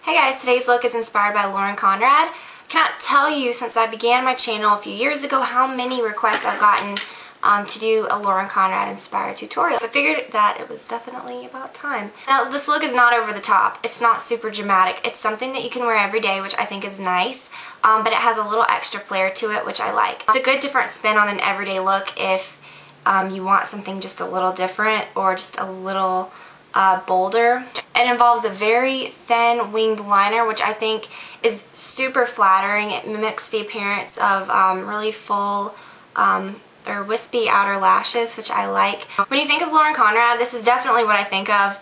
Hey guys, today's look is inspired by Conrad. I cannot tell you since I began my channel a few years ago how many requests I've gotten to do a Conrad inspired tutorial. I figured that it was definitely about time. Now this look is not over the top. It's not super dramatic. It's something that you can wear every day, which I think is nice, but it has a little extra flair to it, which I like. It's a good different spin on an everyday look if you want something just a little different or just a little bolder. It involves a very thin winged liner, which I think is super flattering. It mimics the appearance of really full or wispy outer lashes, which I like. When you think of Conrad, this is definitely what I think of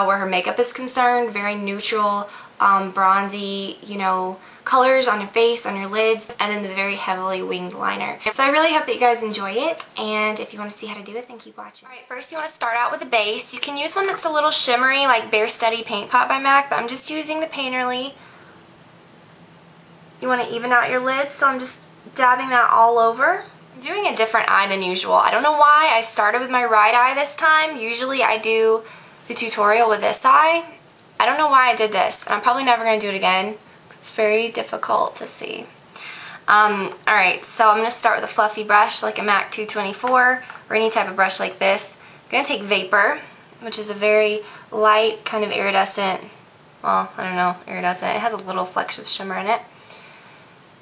where her makeup is concerned. Very neutral, bronzy, you know, colors on your face, on your lids, and then the very heavily winged liner. So I really hope that you guys enjoy it, and if you want to see how to do it, then keep watching. Alright, first you want to start out with a base. You can use one that's a little shimmery, like Bare Steady Paint Pot by MAC, but I'm just using the Painterly. You want to even out your lids, so I'm just dabbing that all over. I'm doing a different eye than usual. I don't know why I started with my right eye this time. Usually I do the tutorial with this eye. I don't know why I did this, and I'm probably never going to do it again. It's very difficult to see. Alright, so I'm going to start with a fluffy brush like a MAC 224 or any type of brush like this. I'm going to take Vapor, which is a very light kind of iridescent, well, I don't know, iridescent. It has a little flecks of shimmer in it.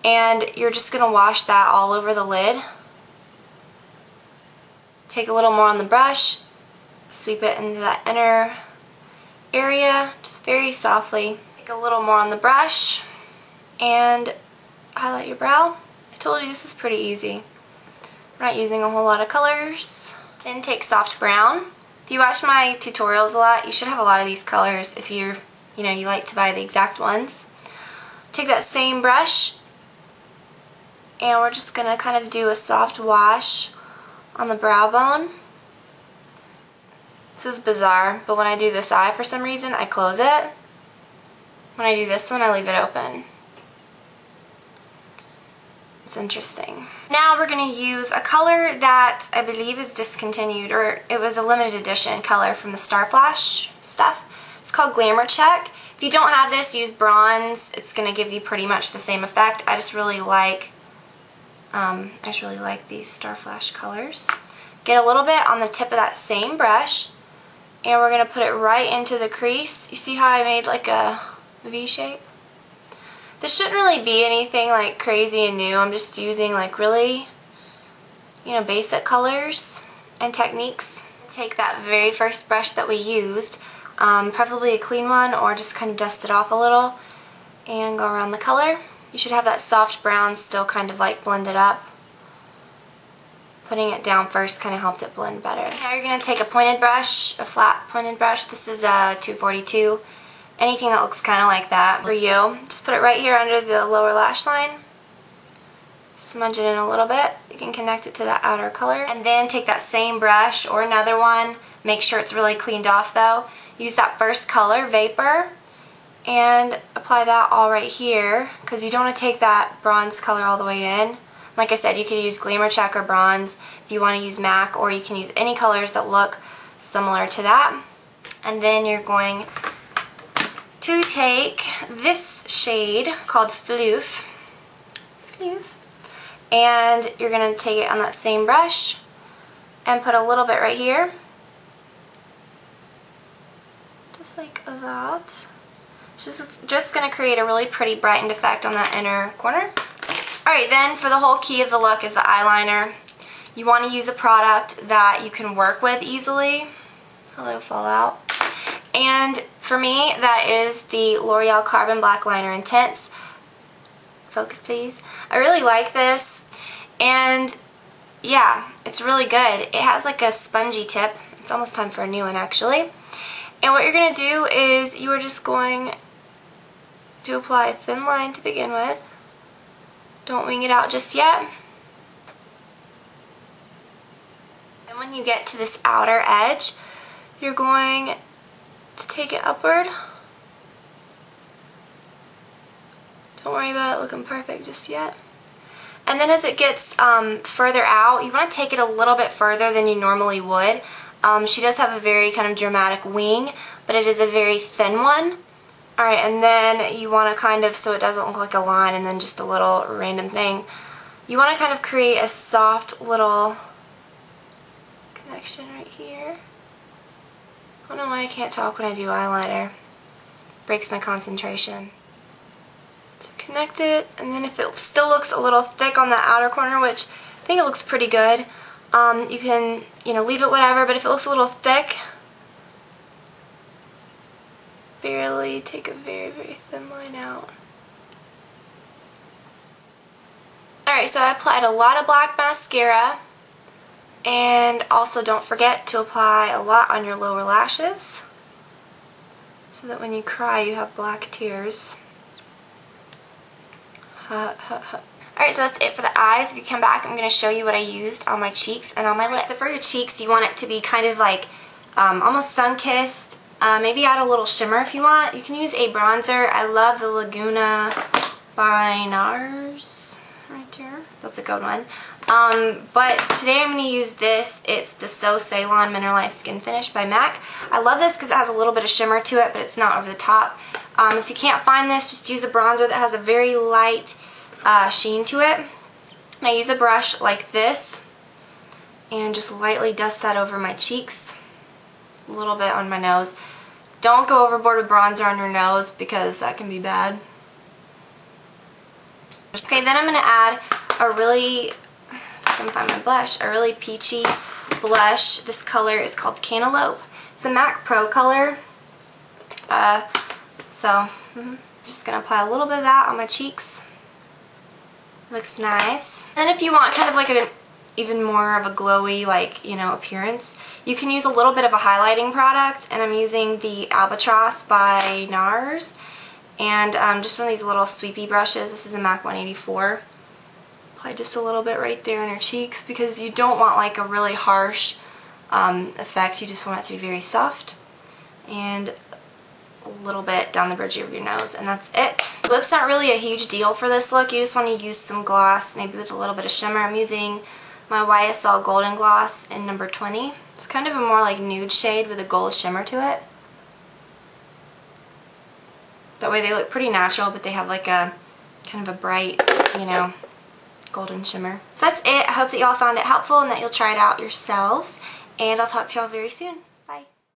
And you're just going to wash that all over the lid. Take a little more on the brush, sweep it into that inner area, just very softly. Take a little more on the brush and highlight your brow. I told you this is pretty easy. We're not using a whole lot of colors. Then take soft brown. If you watch my tutorials a lot, you should have a lot of these colors if you like to buy the exact ones. Take that same brush and we're just going to kind of do a soft wash on the brow bone. This is bizarre, but when I do this eye for some reason, I close it. When I do this one, I leave it open. It's interesting. Now we're going to use a color that I believe is discontinued, or it was a limited edition color from the Star Flash stuff. It's called Glamour Check. If you don't have this, use bronze. It's going to give you pretty much the same effect. I just really like these Star Flash colors. Get a little bit on the tip of that same brush, and we're going to put it right into the crease. You see how I made like a V shape? This shouldn't really be anything like crazy and new. I'm just using like really, basic colors and techniques. Take that very first brush that we used, preferably a clean one, or just kind of dust it off a little and go around the color. You should have that soft brown still kind of like blended up. Putting it down first kind of helped it blend better. Now you're going to take a pointed brush, a flat pointed brush. This is a 242. Anything that looks kind of like that for you. Just put it right here under the lower lash line. Smudge it in a little bit. You can connect it to that outer color. And then take that same brush or another one. Make sure it's really cleaned off though. Use that first color, Vapor, and apply that all right here, because you don't want to take that bronze color all the way in. Like I said, you could use Glamour Check or bronze if you want to use MAC, or you can use any colors that look similar to that. And then you're going to take this shade called Floof, and you're going to take it on that same brush and put a little bit right here, just like that. It's just going to create a really pretty brightened effect on that inner corner. Alright, then for the whole key of the look is the eyeliner. You want to use a product that you can work with easily. Hello, Fallout. And for me, that is the L'Oreal Carbon Black Liner Intense. Focus, please. I really like this, and yeah, it's really good. It has like a spongy tip. It's almost time for a new one, actually. And what you're going to do is you are just going to apply a thin line to begin with. Don't wing it out just yet. And when you get to this outer edge, you're going to take it upward. Don't worry about it looking perfect just yet. And then as it gets further out, you want to take it a little bit further than you normally would. She does have a very kind of dramatic wing, but it is a very thin one. Alright, and then you want to kind of, so it doesn't look like a line and then just a little random thing, you want to kind of create a soft little connection right here. I don't know why I can't talk when I do eyeliner. Breaks my concentration. So connect it, and then if it still looks a little thick on the outer corner, which I think it looks pretty good, you can, leave it whatever, but if it looks a little thick, barely take a very, very thin line out. Alright, so I applied a lot of black mascara, and also don't forget to apply a lot on your lower lashes so that when you cry you have black tears. Alright, so that's it for the eyes. If you come back, I'm going to show you what I used on my cheeks and on my lips. So for your cheeks, you want it to be kind of like almost sun-kissed. Maybe add a little shimmer if you want. You can use a bronzer. I love the Laguna by NARS right there. That's a good one. But today I'm going to use this. It's the So Ceylon Mineralized Skin Finish by MAC. I love this because it has a little bit of shimmer to it, but it's not over the top. If you can't find this, just use a bronzer that has a very light sheen to it. And I use a brush like this and just lightly dust that over my cheeks, a little bit on my nose. Don't go overboard with bronzer on your nose because that can be bad. Okay, then I'm going to add a really, if I can find my blush, a really peachy blush. This color is called Cantaloupe. It's a MAC Pro color. Just going to apply a little bit of that on my cheeks. Looks nice. And if you want kind of like an even more of a glowy, appearance, you can use a little bit of a highlighting product, and I'm using the Albatross by NARS, and just one of these little sweepy brushes. This is a MAC 184. Apply just a little bit right there on your cheeks because you don't want like a really harsh effect. You just want it to be very soft, and a little bit down the bridge of your nose, and that's it. Lips aren't really a huge deal for this look. You just want to use some gloss, maybe with a little bit of shimmer. I'm using my YSL Golden Gloss in number 20. It's kind of a more like nude shade with a gold shimmer to it. That way they look pretty natural, but they have like a kind of a bright, golden shimmer. So that's it. I hope that y'all found it helpful and that you'll try it out yourselves, and I'll talk to y'all very soon.